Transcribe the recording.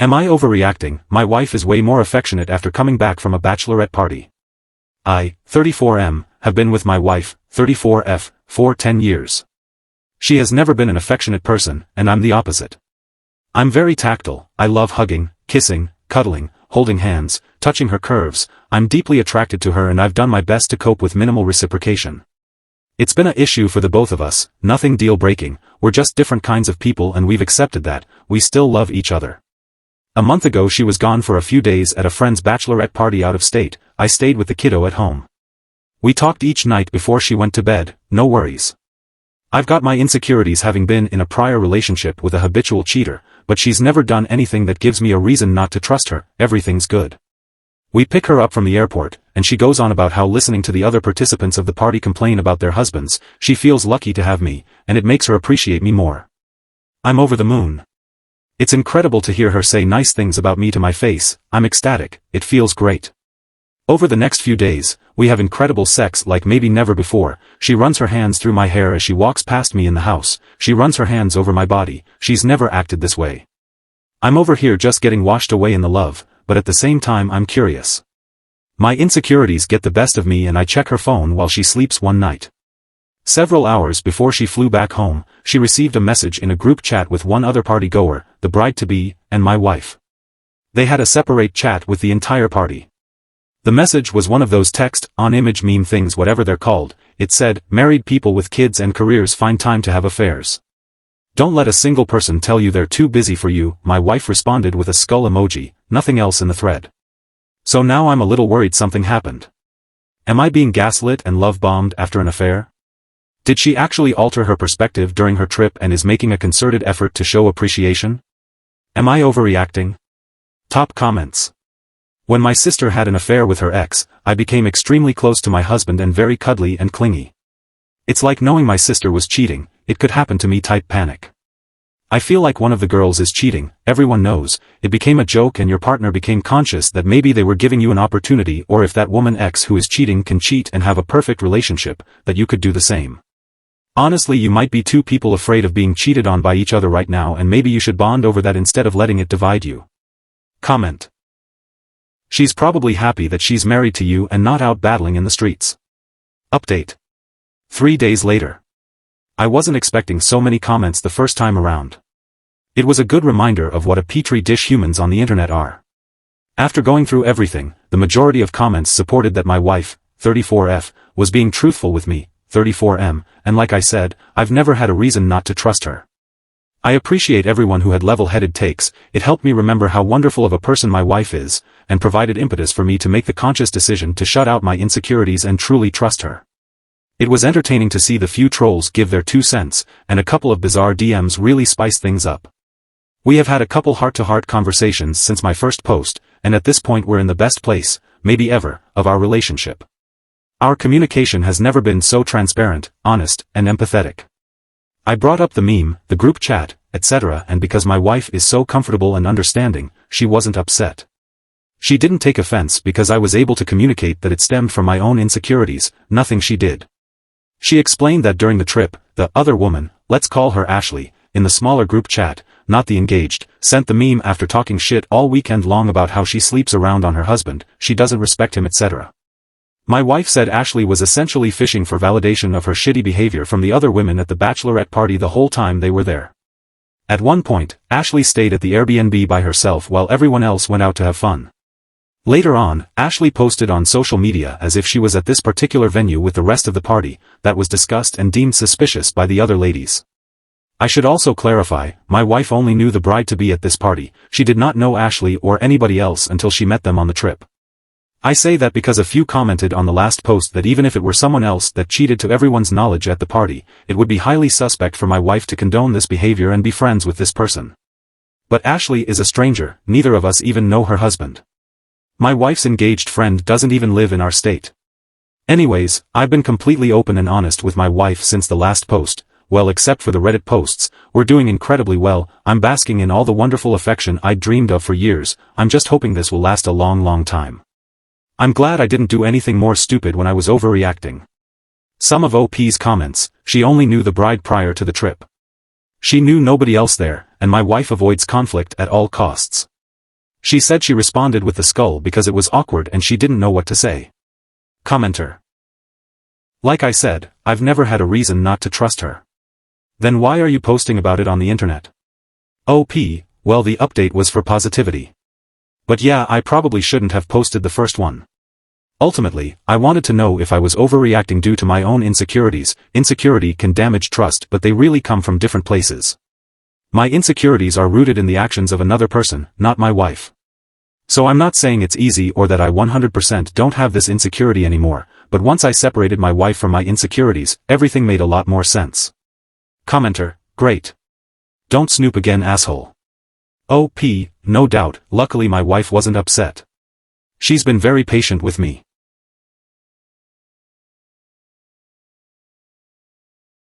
Am I overreacting? My wife is way more affectionate after coming back from a bachelorette party. I, 34M, have been with my wife, 34F, for 10 years. She has never been an affectionate person, and I'm the opposite. I'm very tactile. I love hugging, kissing, cuddling, holding hands, touching her curves. I'm deeply attracted to her and I've done my best to cope with minimal reciprocation. It's been an issue for the both of us, nothing deal-breaking, we're just different kinds of people and we've accepted that, we still love each other. A month ago she was gone for a few days at a friend's bachelorette party out of state. I stayed with the kiddo at home. We talked each night before she went to bed, no worries. I've got my insecurities having been in a prior relationship with a habitual cheater, but she's never done anything that gives me a reason not to trust her, everything's good. We pick her up from the airport, and she goes on about how listening to the other participants of the party complain about their husbands, she feels lucky to have me, and it makes her appreciate me more. I'm over the moon. It's incredible to hear her say nice things about me to my face. I'm ecstatic, it feels great. Over the next few days, we have incredible sex like maybe never before. She runs her hands through my hair as she walks past me in the house, she runs her hands over my body, she's never acted this way. I'm over here just getting washed away in the love, but at the same time I'm curious. My insecurities get the best of me and I check her phone while she sleeps one night. Several hours before she flew back home, she received a message in a group chat with one other party-goer, the bride-to-be, and my wife. They had a separate chat with the entire party. The message was one of those text-on-image meme things, whatever they're called. It said, married people with kids and careers find time to have affairs. Don't let a single person tell you they're too busy for you. My wife responded with a skull emoji, nothing else in the thread. So now I'm a little worried something happened. Am I being gaslit and love-bombed after an affair? Did she actually alter her perspective during her trip and is making a concerted effort to show appreciation? Am I overreacting? Top comments. When my sister had an affair with her ex, I became extremely close to my husband and very cuddly and clingy. It's like knowing my sister was cheating, it could happen to me type panic. I feel like one of the girls is cheating, everyone knows, it became a joke and your partner became conscious that maybe they were giving you an opportunity, or if that woman ex who is cheating can cheat and have a perfect relationship, that you could do the same. Honestly, you might be two people afraid of being cheated on by each other right now and maybe you should bond over that instead of letting it divide you. Comment. She's probably happy that she's married to you and not out battling in the streets. Update. 3 days later. I wasn't expecting so many comments the first time around. It was a good reminder of what a petri dish humans on the internet are. After going through everything, the majority of comments supported that my wife, 34F, was being truthful with me, 34M, and like I said, I've never had a reason not to trust her. I appreciate everyone who had level-headed takes. It helped me remember how wonderful of a person my wife is, and provided impetus for me to make the conscious decision to shut out my insecurities and truly trust her. It was entertaining to see the few trolls give their 2 cents, and a couple of bizarre DMs really spice things up. We have had a couple heart-to-heart conversations since my first post, and at this point we're in the best place, maybe ever, of our relationship. Our communication has never been so transparent, honest, and empathetic. I brought up the meme, the group chat, etc., and because my wife is so comfortable and understanding, she wasn't upset. She didn't take offense because I was able to communicate that it stemmed from my own insecurities, nothing she did. She explained that during the trip, the other woman, let's call her Ashley, in the smaller group chat, not the engaged, sent the meme after talking shit all weekend long about how she sleeps around on her husband, she doesn't respect him, etc. My wife said Ashley was essentially fishing for validation of her shitty behavior from the other women at the bachelorette party the whole time they were there. At one point, Ashley stayed at the Airbnb by herself while everyone else went out to have fun. Later on, Ashley posted on social media as if she was at this particular venue with the rest of the party, that was discussed and deemed suspicious by the other ladies. I should also clarify, my wife only knew the bride-to-be at this party, she did not know Ashley or anybody else until she met them on the trip. I say that because a few commented on the last post that even if it were someone else that cheated to everyone's knowledge at the party, it would be highly suspect for my wife to condone this behavior and be friends with this person. But Ashley is a stranger, neither of us even know her husband. My wife's engaged friend doesn't even live in our state. Anyways, I've been completely open and honest with my wife since the last post. Well, except for the Reddit posts, we're doing incredibly well, I'm basking in all the wonderful affection I'd dreamed of for years, I'm just hoping this will last a long time. I'm glad I didn't do anything more stupid when I was overreacting. Some of OP's comments, she only knew the bride prior to the trip. She knew nobody else there, and my wife avoids conflict at all costs. She said she responded with the skull because it was awkward and she didn't know what to say. Commenter. Like I said, I've never had a reason not to trust her. Then why are you posting about it on the internet? OP, well the update was for positivity. But yeah, I probably shouldn't have posted the first one. Ultimately, I wanted to know if I was overreacting due to my own insecurities. Insecurity can damage trust, but they really come from different places. My insecurities are rooted in the actions of another person, not my wife. So I'm not saying it's easy or that I 100% don't have this insecurity anymore, but once I separated my wife from my insecurities, everything made a lot more sense. Commenter, great. Don't snoop again, asshole. OP, no doubt, luckily my wife wasn't upset. She's been very patient with me.